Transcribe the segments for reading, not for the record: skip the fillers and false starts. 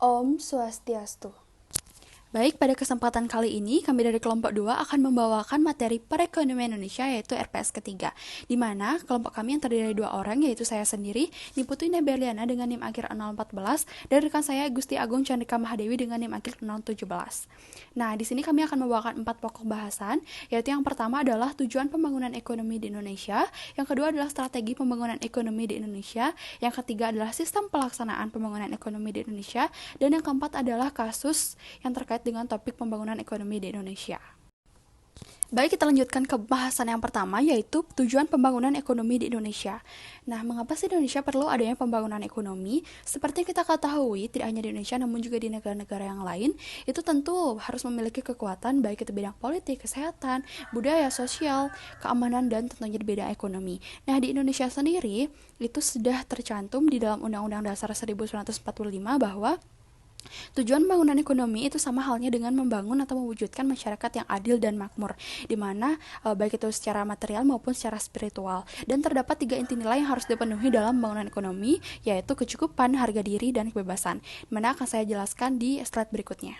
Om Swastiastu. Baik, pada kesempatan kali ini kami dari kelompok 2 akan membawakan materi perekonomian Indonesia yaitu RPS ketiga, di mana kelompok kami yang terdiri dari 2 orang yaitu saya sendiri, Niputu Ina Berliana dengan NIM akhir 014 dan rekan saya Gusti Agung Chandrika Mahadewi dengan NIM akhir 017. Nah, di sini kami akan membawakan 4 pokok bahasan, yaitu yang pertama adalah tujuan pembangunan ekonomi di Indonesia, yang kedua adalah strategi pembangunan ekonomi di Indonesia, yang ketiga adalah sistem pelaksanaan pembangunan ekonomi di Indonesia, dan yang keempat adalah kasus yang terkait dengan topik pembangunan ekonomi di Indonesia. Baik, kita lanjutkan ke bahasan yang pertama, yaitu tujuan pembangunan ekonomi di Indonesia. Nah, mengapa sih Indonesia perlu adanya pembangunan ekonomi? Seperti yang kita ketahui, tidak hanya di Indonesia, namun juga di negara-negara yang lain, itu tentu harus memiliki kekuatan, baik itu bidang politik, kesehatan, budaya, sosial, keamanan, dan tentunya di bidang ekonomi. Nah, di Indonesia sendiri, itu sudah tercantum di dalam Undang-Undang Dasar 1945 bahwa tujuan pembangunan ekonomi itu sama halnya dengan membangun atau mewujudkan masyarakat yang adil dan makmur, di mana baik itu secara material maupun secara spiritual. Dan terdapat 3 inti nilai yang harus dipenuhi dalam pembangunan ekonomi, yaitu kecukupan, harga diri, dan kebebasan. Mana akan saya jelaskan di slide berikutnya.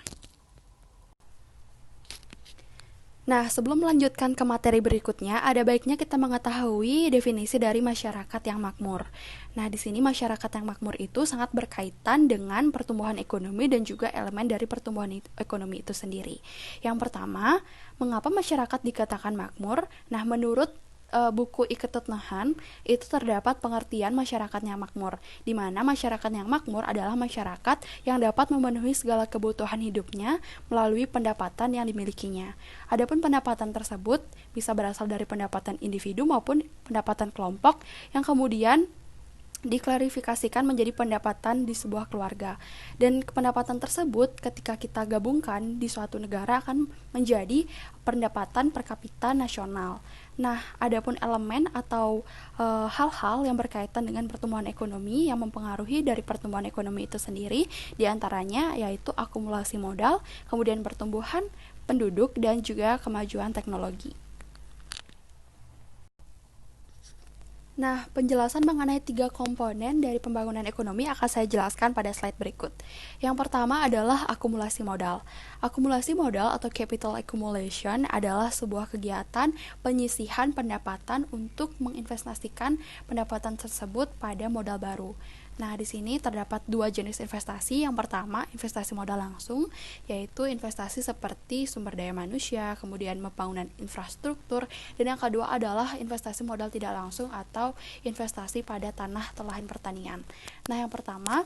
Nah, sebelum melanjutkan ke materi berikutnya, ada baiknya kita mengetahui definisi dari masyarakat yang makmur. Nah, di sini masyarakat yang makmur itu sangat berkaitan dengan pertumbuhan ekonomi dan juga elemen dari pertumbuhan ekonomi itu sendiri. Yang pertama, mengapa masyarakat dikatakan makmur? Nah, menurut buku Iketut Nahan, itu terdapat pengertian masyarakat yang makmur, di mana masyarakat yang makmur adalah masyarakat yang dapat memenuhi segala kebutuhan hidupnya melalui pendapatan yang dimilikinya. Adapun pendapatan tersebut bisa berasal dari pendapatan individu maupun pendapatan kelompok yang kemudian diklarifikasikan menjadi pendapatan di sebuah keluarga. Dan pendapatan tersebut ketika kita gabungkan di suatu negara akan menjadi pendapatan per kapita nasional. Nah, adapun elemen atau hal-hal yang berkaitan dengan pertumbuhan ekonomi yang mempengaruhi dari pertumbuhan ekonomi itu sendiri, diantaranya yaitu akumulasi modal, kemudian pertumbuhan penduduk, dan juga kemajuan teknologi. Nah, penjelasan mengenai 3 komponen dari pembangunan ekonomi akan saya jelaskan pada slide berikut. Yang pertama adalah akumulasi modal. Akumulasi modal atau capital accumulation adalah sebuah kegiatan penyisihan pendapatan untuk menginvestasikan pendapatan tersebut pada modal baru. Nah, di sini terdapat 2 jenis investasi. Yang pertama, investasi modal langsung, yaitu investasi seperti sumber daya manusia, kemudian pembangunan infrastruktur, dan yang kedua adalah investasi modal tidak langsung atau investasi pada tanah atau lahan pertanian. Nah, yang pertama,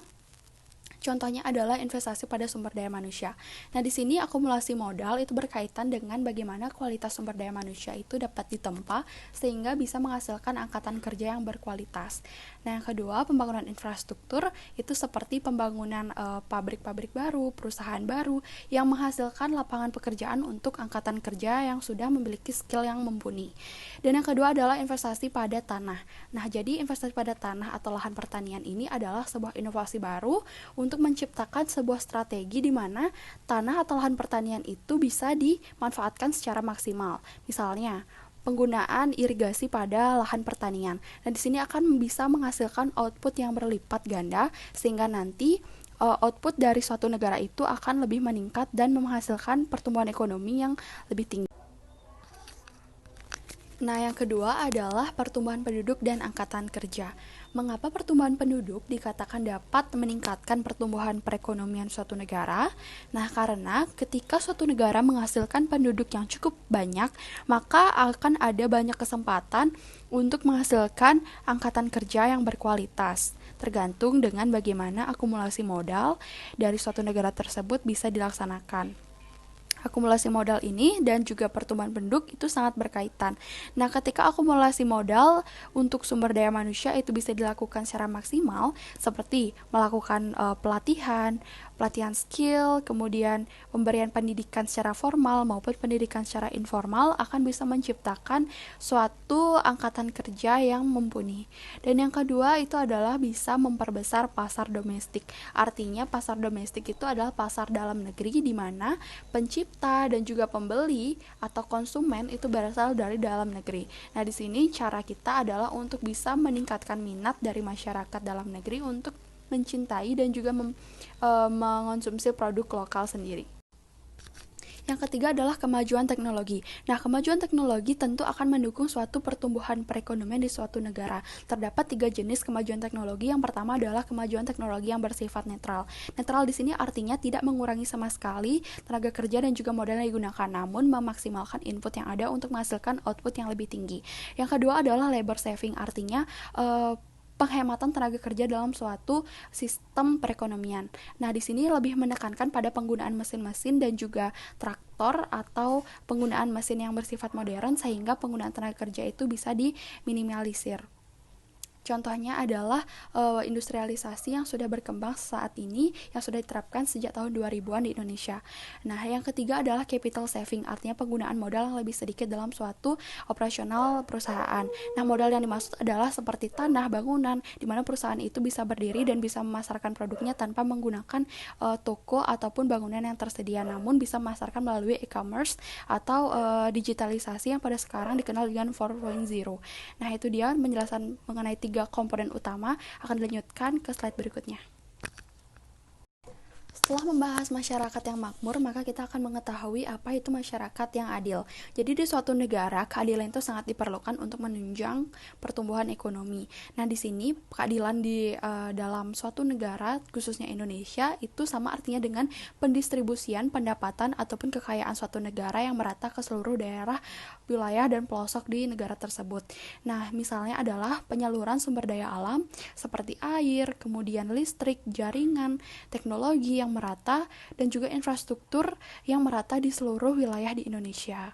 contohnya adalah investasi pada sumber daya manusia. Nah, di sini akumulasi modal itu berkaitan dengan bagaimana kualitas sumber daya manusia itu dapat ditempa sehingga bisa menghasilkan angkatan kerja yang berkualitas. Nah, yang kedua, pembangunan infrastruktur itu seperti pembangunan pabrik-pabrik baru, perusahaan baru yang menghasilkan lapangan pekerjaan untuk angkatan kerja yang sudah memiliki skill yang mumpuni. Dan yang kedua adalah investasi pada tanah. Nah, jadi investasi pada tanah atau lahan pertanian ini adalah sebuah inovasi baru untuk menciptakan sebuah strategi di mana tanah atau lahan pertanian itu bisa dimanfaatkan secara maksimal. Misalnya, penggunaan irigasi pada lahan pertanian. Nah, di sini akan bisa menghasilkan output yang berlipat ganda sehingga nanti output dari suatu negara itu akan lebih meningkat dan menghasilkan pertumbuhan ekonomi yang lebih tinggi. Nah, yang kedua adalah pertumbuhan penduduk dan angkatan kerja. Mengapa pertumbuhan penduduk dikatakan dapat meningkatkan pertumbuhan perekonomian suatu negara? Nah, karena ketika suatu negara menghasilkan penduduk yang cukup banyak, maka akan ada banyak kesempatan untuk menghasilkan angkatan kerja yang berkualitas, tergantung dengan bagaimana akumulasi modal dari suatu negara tersebut bisa dilaksanakan. Akumulasi modal ini dan juga pertumbuhan penduduk itu sangat berkaitan. Nah, ketika akumulasi modal untuk sumber daya manusia itu bisa dilakukan secara maksimal, seperti melakukan pelatihan skill, kemudian pemberian pendidikan secara formal maupun pendidikan secara informal akan bisa menciptakan suatu angkatan kerja yang mumpuni. Dan yang kedua itu adalah bisa memperbesar pasar domestik. Artinya pasar domestik itu adalah pasar dalam negeri di mana pencipta dan juga pembeli atau konsumen itu berasal dari dalam negeri. Nah, di sini cara kita adalah untuk bisa meningkatkan minat dari masyarakat dalam negeri untuk mencintai dan juga mengonsumsi produk lokal sendiri. Yang ketiga adalah kemajuan teknologi. Nah, kemajuan teknologi tentu akan mendukung suatu pertumbuhan perekonomian di suatu negara. Terdapat 3 jenis kemajuan teknologi. Yang pertama adalah kemajuan teknologi yang bersifat netral. Netral di sini artinya tidak mengurangi sama sekali tenaga kerja dan juga modal yang digunakan, namun memaksimalkan input yang ada untuk menghasilkan output yang lebih tinggi. Yang kedua adalah labor saving, artinya penghematan tenaga kerja dalam suatu sistem perekonomian. Nah, di sini lebih menekankan pada penggunaan mesin-mesin dan juga traktor atau penggunaan mesin yang bersifat modern sehingga penggunaan tenaga kerja itu bisa diminimalisir. Contohnya adalah industrialisasi yang sudah berkembang saat ini, yang sudah diterapkan sejak tahun 2000-an di Indonesia. Nah, yang ketiga adalah capital saving, artinya penggunaan modal yang lebih sedikit dalam suatu operasional perusahaan. Nah, modal yang dimaksud adalah seperti tanah, bangunan, di mana perusahaan itu bisa berdiri dan bisa memasarkan produknya tanpa menggunakan toko ataupun bangunan yang tersedia, namun bisa memasarkan melalui e-commerce atau digitalisasi yang pada sekarang dikenal dengan 4.0. Nah, itu dia penjelasan mengenai 3 komponen utama. Akan dilanjutkan ke slide berikutnya. Setelah membahas masyarakat yang makmur, maka kita akan mengetahui apa itu masyarakat yang adil. Jadi di suatu negara, keadilan itu sangat diperlukan untuk menunjang pertumbuhan ekonomi. Nah, di sini keadilan di dalam suatu negara, khususnya Indonesia, itu sama artinya dengan pendistribusian pendapatan ataupun kekayaan suatu negara yang merata ke seluruh daerah, wilayah, dan pelosok di negara tersebut. Nah, misalnya adalah penyaluran sumber daya alam seperti air, kemudian listrik, jaringan, teknologi yang merata, dan juga infrastruktur yang merata di seluruh wilayah di Indonesia.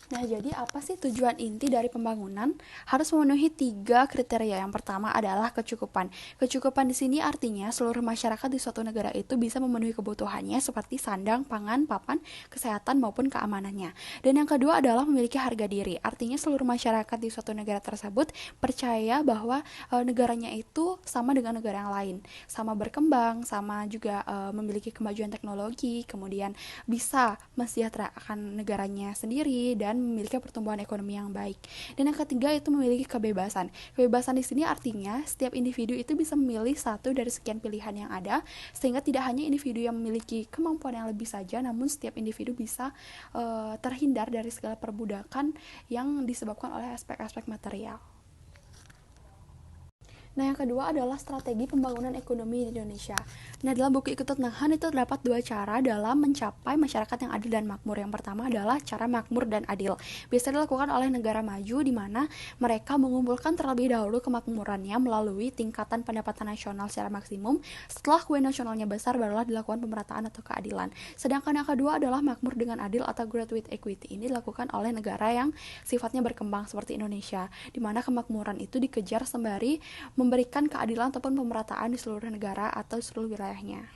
Nah, jadi apa sih tujuan inti dari pembangunan? Harus memenuhi 3 kriteria. Yang pertama adalah kecukupan. Kecukupan di sini artinya seluruh masyarakat di suatu negara itu bisa memenuhi kebutuhannya seperti sandang, pangan, papan, kesehatan maupun keamanannya. Dan yang kedua adalah memiliki harga diri. Artinya seluruh masyarakat di suatu negara tersebut percaya bahwa negaranya itu sama dengan negara yang lain, sama berkembang, sama juga memiliki kemajuan teknologi, kemudian bisa mensejahterakan negaranya sendiri dan memiliki pertumbuhan ekonomi yang baik. Dan yang ketiga itu memiliki kebebasan. Kebebasan di sini artinya setiap individu itu bisa memilih satu dari sekian pilihan yang ada, sehingga tidak hanya individu yang memiliki kemampuan yang lebih saja, namun setiap individu bisa terhindar dari segala perbudakan yang disebabkan oleh aspek-aspek material. Nah, yang kedua adalah strategi pembangunan ekonomi di Indonesia. Nah, dalam buku Ikut Tengahan itu terdapat 2 cara dalam mencapai masyarakat yang adil dan makmur. Yang pertama adalah cara makmur dan adil. Biasanya dilakukan oleh negara maju di mana mereka mengumpulkan terlebih dahulu kemakmurannya melalui tingkatan pendapatan nasional secara maksimum. Setelah kue nasionalnya besar, barulah dilakukan pemerataan atau keadilan. Sedangkan yang kedua adalah makmur dengan adil atau growth with equity. Ini dilakukan oleh negara yang sifatnya berkembang seperti Indonesia, di mana kemakmuran itu dikejar sembari memberikan keadilan ataupun pemerataan di seluruh negara atau seluruh wilayahnya.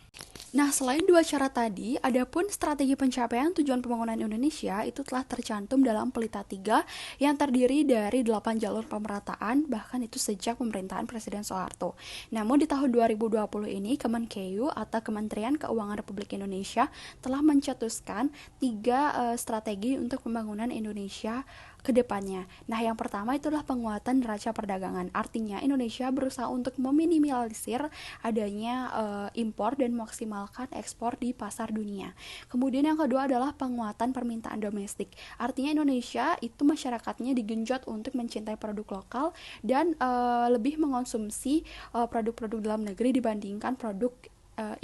Nah, selain 2 cara tadi, adapun strategi pencapaian tujuan pembangunan Indonesia itu telah tercantum dalam Pelita 3 yang terdiri dari 8 jalur pemerataan, bahkan itu sejak pemerintahan Presiden Soeharto. Namun di tahun 2020 ini, Kemenkeu atau Kementerian Keuangan Republik Indonesia telah mencetuskan 3 strategi untuk pembangunan Indonesia ke depannya. Nah, yang pertama itu adalah penguatan neraca perdagangan. Artinya Indonesia berusaha untuk meminimalisir adanya impor dan memaksimalkan ekspor di pasar dunia. Kemudian yang kedua adalah penguatan permintaan domestik. Artinya Indonesia itu masyarakatnya digenjot untuk mencintai produk lokal dan lebih mengonsumsi produk-produk dalam negeri dibandingkan produk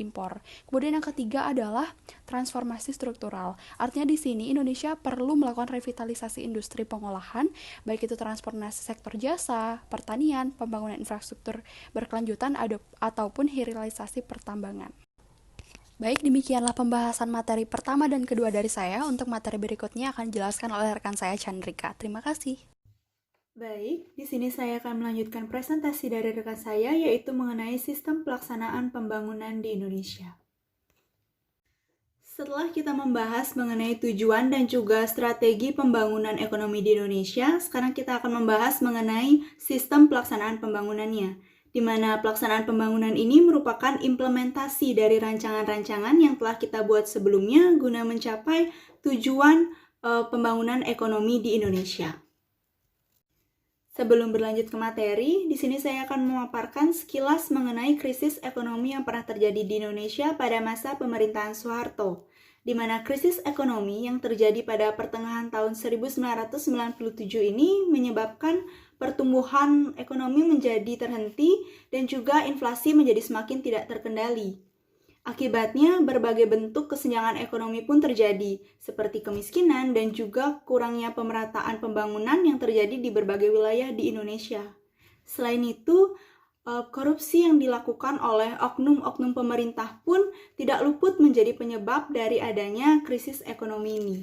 impor. Kemudian yang ketiga adalah transformasi struktural. Artinya di sini Indonesia perlu melakukan revitalisasi industri pengolahan, baik itu transformasi sektor jasa, pertanian, pembangunan infrastruktur berkelanjutan ataupun hilirisasi pertambangan. Baik, demikianlah pembahasan materi pertama dan kedua dari saya. Untuk materi berikutnya akan dijelaskan oleh rekan saya Chandrika. Terima kasih. Baik, di sini saya akan melanjutkan presentasi dari rekan saya, yaitu mengenai sistem pelaksanaan pembangunan di Indonesia. Setelah kita membahas mengenai tujuan dan juga strategi pembangunan ekonomi di Indonesia, sekarang kita akan membahas mengenai sistem pelaksanaan pembangunannya, di mana pelaksanaan pembangunan ini merupakan implementasi dari rancangan-rancangan yang telah kita buat sebelumnya guna mencapai tujuan pembangunan ekonomi di Indonesia. Sebelum berlanjut ke materi, di sini saya akan memaparkan sekilas mengenai krisis ekonomi yang pernah terjadi di Indonesia pada masa pemerintahan Soeharto, di mana krisis ekonomi yang terjadi pada pertengahan tahun 1997 ini menyebabkan pertumbuhan ekonomi menjadi terhenti dan juga inflasi menjadi semakin tidak terkendali. Akibatnya, berbagai bentuk kesenjangan ekonomi pun terjadi, seperti kemiskinan dan juga kurangnya pemerataan pembangunan yang terjadi di berbagai wilayah di Indonesia. Selain itu, korupsi yang dilakukan oleh oknum-oknum pemerintah pun tidak luput menjadi penyebab dari adanya krisis ekonomi ini.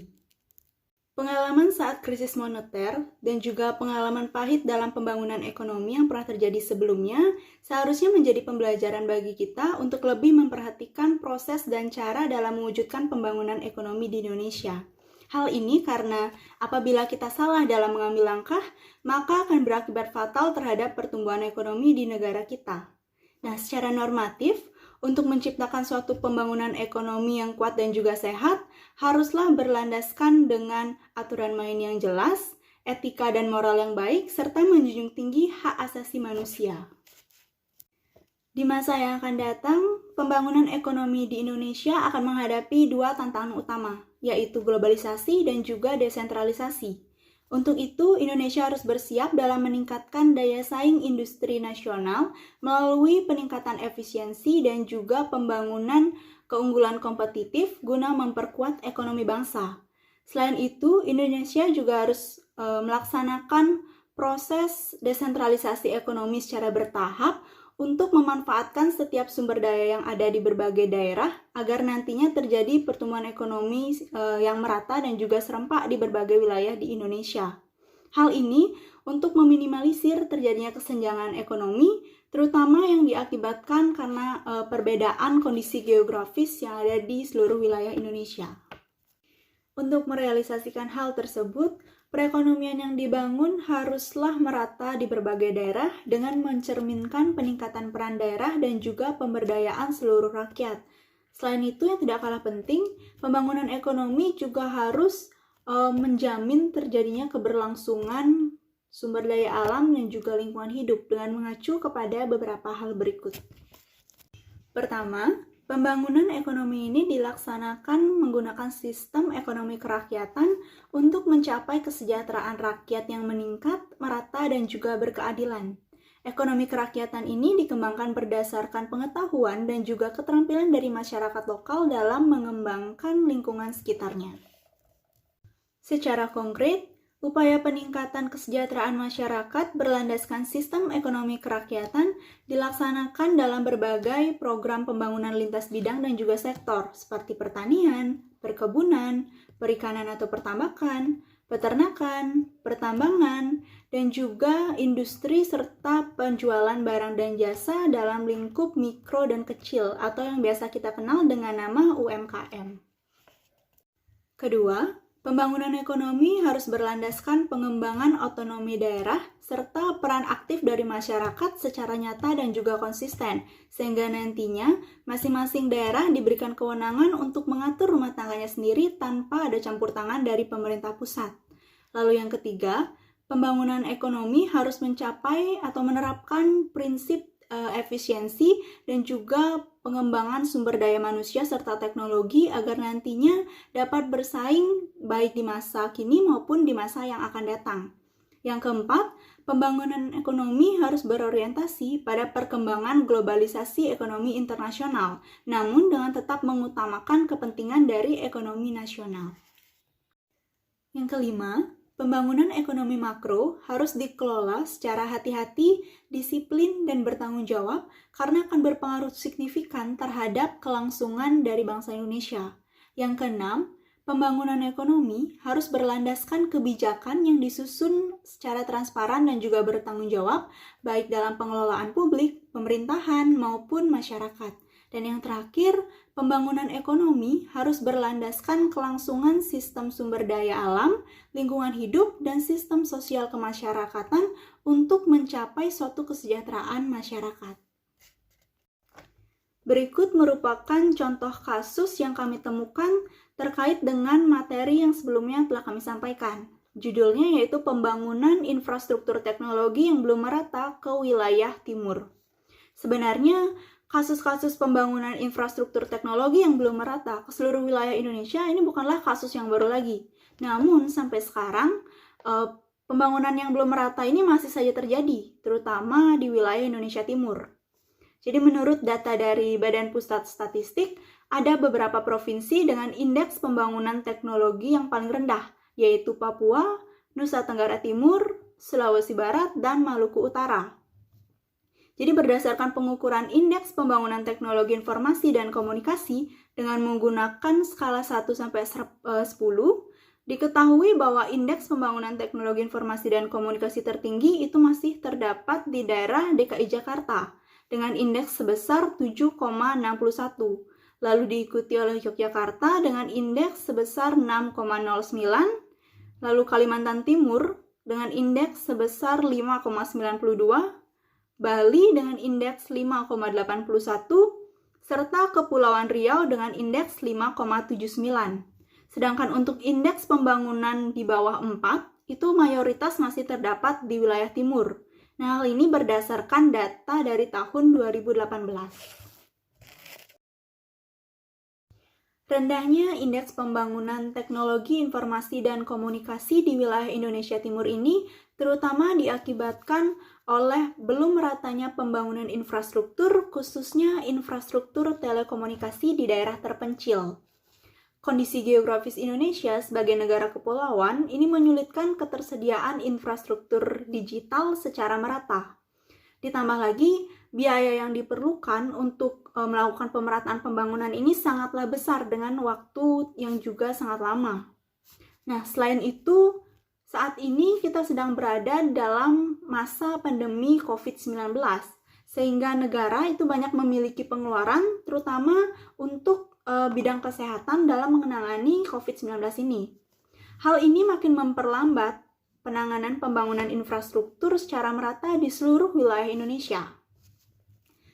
Pengalaman saat krisis moneter dan juga pengalaman pahit dalam pembangunan ekonomi yang pernah terjadi sebelumnya seharusnya menjadi pembelajaran bagi kita untuk lebih memperhatikan proses dan cara dalam mewujudkan pembangunan ekonomi di Indonesia. Hal ini karena apabila kita salah dalam mengambil langkah, maka akan berakibat fatal terhadap pertumbuhan ekonomi di negara kita. Nah, secara normatif, untuk menciptakan suatu pembangunan ekonomi yang kuat dan juga sehat, haruslah berlandaskan dengan aturan main yang jelas, etika dan moral yang baik, serta menjunjung tinggi hak asasi manusia. Di masa yang akan datang, pembangunan ekonomi di Indonesia akan menghadapi dua tantangan utama, yaitu globalisasi dan juga desentralisasi. Untuk itu, Indonesia harus bersiap dalam meningkatkan daya saing industri nasional melalui peningkatan efisiensi dan juga pembangunan keunggulan kompetitif guna memperkuat ekonomi bangsa. Selain itu, Indonesia juga harus melaksanakan proses desentralisasi ekonomi secara bertahap untuk memanfaatkan setiap sumber daya yang ada di berbagai daerah agar nantinya terjadi pertumbuhan ekonomi yang merata dan juga serempak di berbagai wilayah di Indonesia. Hal ini untuk meminimalisir terjadinya kesenjangan ekonomi, terutama yang diakibatkan karena perbedaan kondisi geografis yang ada di seluruh wilayah Indonesia. Untuk merealisasikan hal tersebut, perekonomian yang dibangun haruslah merata di berbagai daerah dengan mencerminkan peningkatan peran daerah dan juga pemberdayaan seluruh rakyat. Selain itu, yang tidak kalah penting, pembangunan ekonomi juga harus menjamin terjadinya keberlangsungan sumber daya alam dan juga lingkungan hidup dengan mengacu kepada beberapa hal berikut. Pertama, pembangunan ekonomi ini dilaksanakan menggunakan sistem ekonomi kerakyatan untuk mencapai kesejahteraan rakyat yang meningkat, merata, dan juga berkeadilan. Ekonomi kerakyatan ini dikembangkan berdasarkan pengetahuan dan juga keterampilan dari masyarakat lokal dalam mengembangkan lingkungan sekitarnya. Secara konkret, upaya peningkatan kesejahteraan masyarakat berlandaskan sistem ekonomi kerakyatan dilaksanakan dalam berbagai program pembangunan lintas bidang dan juga sektor seperti pertanian, perkebunan, perikanan atau pertambakan, peternakan, pertambangan, dan juga industri serta penjualan barang dan jasa dalam lingkup mikro dan kecil atau yang biasa kita kenal dengan nama UMKM. Kedua, pembangunan ekonomi harus berlandaskan pengembangan otonomi daerah serta peran aktif dari masyarakat secara nyata dan juga konsisten, sehingga nantinya masing-masing daerah diberikan kewenangan untuk mengatur rumah tangganya sendiri tanpa ada campur tangan dari pemerintah pusat. Lalu yang ketiga, pembangunan ekonomi harus mencapai atau menerapkan prinsip efisiensi dan juga pengembangan sumber daya manusia serta teknologi agar nantinya dapat bersaing baik di masa kini maupun di masa yang akan datang. Yang keempat, pembangunan ekonomi harus berorientasi pada perkembangan globalisasi ekonomi internasional, namun dengan tetap mengutamakan kepentingan dari ekonomi nasional. Yang kelima, pembangunan ekonomi makro harus dikelola secara hati-hati, disiplin, dan bertanggung jawab karena akan berpengaruh signifikan terhadap kelangsungan dari bangsa Indonesia. Yang keenam, pembangunan ekonomi harus berlandaskan kebijakan yang disusun secara transparan dan juga bertanggung jawab, baik dalam pengelolaan publik, pemerintahan, maupun masyarakat. Dan yang terakhir, pembangunan ekonomi harus berlandaskan kelangsungan sistem sumber daya alam, lingkungan hidup, dan sistem sosial kemasyarakatan untuk mencapai suatu kesejahteraan masyarakat. Berikut merupakan contoh kasus yang kami temukan terkait dengan materi yang sebelumnya telah kami sampaikan. Judulnya yaitu Pembangunan Infrastruktur Teknologi yang Belum Merata ke Wilayah Timur. Sebenarnya, kasus-kasus pembangunan infrastruktur teknologi yang belum merata ke seluruh wilayah Indonesia ini bukanlah kasus yang baru lagi. Namun, sampai sekarang, pembangunan yang belum merata ini masih saja terjadi, terutama di wilayah Indonesia Timur. Jadi menurut data dari Badan Pusat Statistik, ada beberapa provinsi dengan indeks pembangunan teknologi yang paling rendah, yaitu Papua, Nusa Tenggara Timur, Sulawesi Barat, dan Maluku Utara. Jadi berdasarkan pengukuran indeks pembangunan teknologi informasi dan komunikasi dengan menggunakan skala 1-10, diketahui bahwa indeks pembangunan teknologi informasi dan komunikasi tertinggi itu masih terdapat di daerah DKI Jakarta dengan indeks sebesar 7,61. Lalu diikuti oleh Yogyakarta dengan indeks sebesar 6,09, lalu Kalimantan Timur dengan indeks sebesar 5,92, Bali dengan indeks 5,81, serta Kepulauan Riau dengan indeks 5,79. Sedangkan untuk indeks pembangunan di bawah 4, itu mayoritas masih terdapat di wilayah timur. Nah, hal ini berdasarkan data dari tahun 2018. Rendahnya indeks pembangunan teknologi informasi dan komunikasi di wilayah Indonesia Timur ini terutama diakibatkan oleh belum meratanya pembangunan infrastruktur, khususnya infrastruktur telekomunikasi di daerah terpencil. Kondisi geografis Indonesia sebagai negara kepulauan ini menyulitkan ketersediaan infrastruktur digital secara merata. Ditambah lagi, biaya yang diperlukan untuk melakukan pemerataan pembangunan ini sangatlah besar dengan waktu yang juga sangat lama. Nah, selain itu, saat ini kita sedang berada dalam masa pandemi COVID-19, sehingga negara itu banyak memiliki pengeluaran, terutama untuk bidang kesehatan dalam menangani COVID-19 ini. Hal ini makin memperlambat penanganan pembangunan infrastruktur secara merata di seluruh wilayah Indonesia.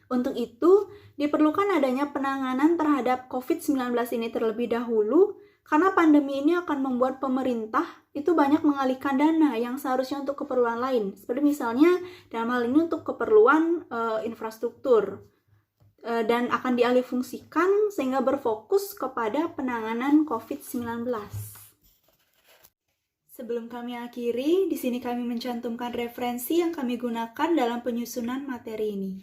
Untuk itu, diperlukan adanya penanganan terhadap COVID-19 ini terlebih dahulu, karena pandemi ini akan membuat pemerintah itu banyak mengalihkan dana yang seharusnya untuk keperluan lain. Seperti misalnya, dalam hal ini untuk keperluan infrastruktur, dan akan dialihfungsikan sehingga berfokus kepada penanganan COVID-19. Sebelum kami akhiri, di sini kami mencantumkan referensi yang kami gunakan dalam penyusunan materi ini.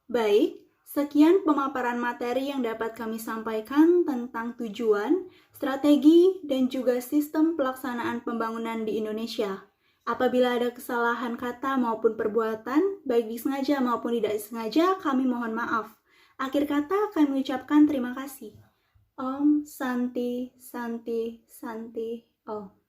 Baik, sekian pemaparan materi yang dapat kami sampaikan tentang tujuan, strategi, dan juga sistem pelaksanaan pembangunan di Indonesia. Apabila ada kesalahan kata maupun perbuatan, baik disengaja maupun tidak disengaja, kami mohon maaf. Akhir kata, kami mengucapkan terima kasih. Om Santi Santi Santi Om.